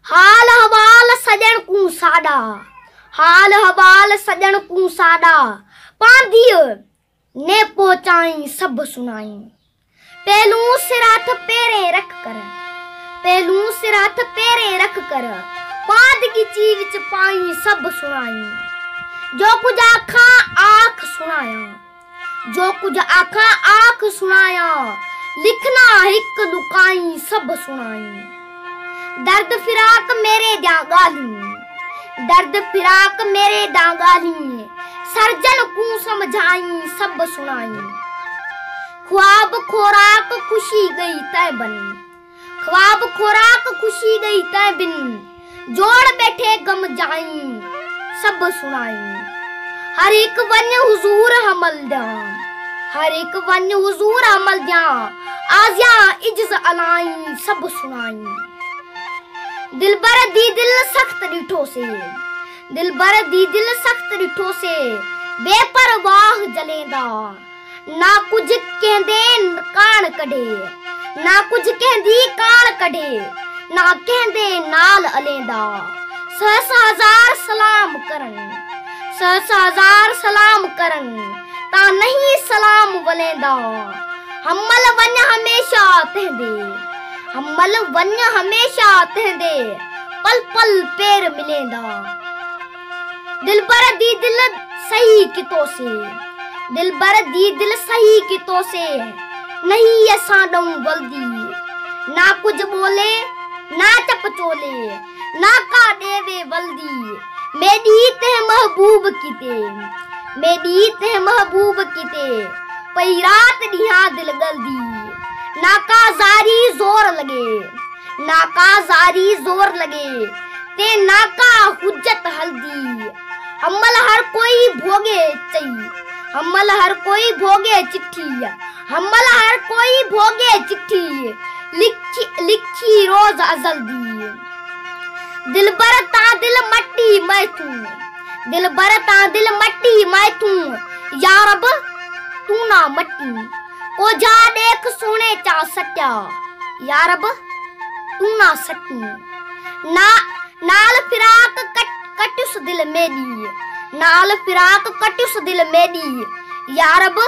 हाल हवाल सजण कू साडा, हाल हवाल सजण कू साडा, पांधिय ने पहुंचाई सब सुनाई। पहलू सिर हथ पेरे रख कर, पहलू सिर हथ पेरे रख कर, पांध की चीज पाई सब सुनाई। जो कुछ आखा आख सुनाया, जो कुछ आखा आख सुनाया, लिखना हिक लुकाई सब सुनाई। दर्द फिराक मेरे दागाली, दर्द फिराक मेरे दागाली, सर्जन को समझाई सब सुनाई। ख्वाब खोराक खुशी गई तय बन, ख्वाब खोराक खुशी गई तय बिन, जोड़ बैठे गम जाई सब सुनाई। हर एक वन हुजूर हमल द्या, हर एक वन हुजूर हमल द्या, आजिया इज्ज अलाई सब सुनाई। दिलबर दी दिल सख्त डिठो से, दिलबर दी दिल सख्त डिठो से, बेपरवाह जलेंदा, ना कुछ कहंदे कान कढे, ना कुछ कहंदी कान कढे, ना कहंदे नाल अलेंदा। सहस हजार सलाम करन, सहस हजार सलाम करन, ता नहीं सलाम वलेंदा। हमल वन हमेशा तहदे, हमल वन हमेशा तहदे, पल पल पेर मिलेंदा। दिलबर दी दिल सही कितो से, दिलबर दी दिल सही कितो से, नहीं असां ॾऊं वल्दी। ना कुछ बोले ना चपचोले, ना का देवे वल्दी। मेरी ते महबूब किते, मेरी ते महबूब किते, पई रात ॾियां दिल गलदी। ना का जारी जोर लगे, ना का जारी जोर लगे, ते ना का हुज्जत हल्दी। हमल हर कोई भोगे चई, हमल हर कोई भोगे चिट्ठी, हमल हर कोई भोगे चिट्ठी, लिखी लिखी रोज अजल दी। दिलबर ता दिल मट्टी मैं तू, दिलबर ता दिल मट्टी मैं तू, या रब तू ना मट्टी, ओ जा देख सोने चा सट्या, या रब तू ना सट्टी। ना नाल फिराक कटुस दिल मेरी, नाल फिराक कटुस दिल मेरी, या रब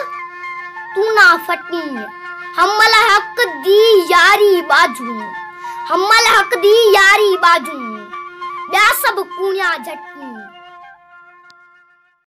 तू ना फटी। हमल हक दी यारी बाजू, हमल हक दी यारी बाजू, ॿिया सब कूणिया झटकी।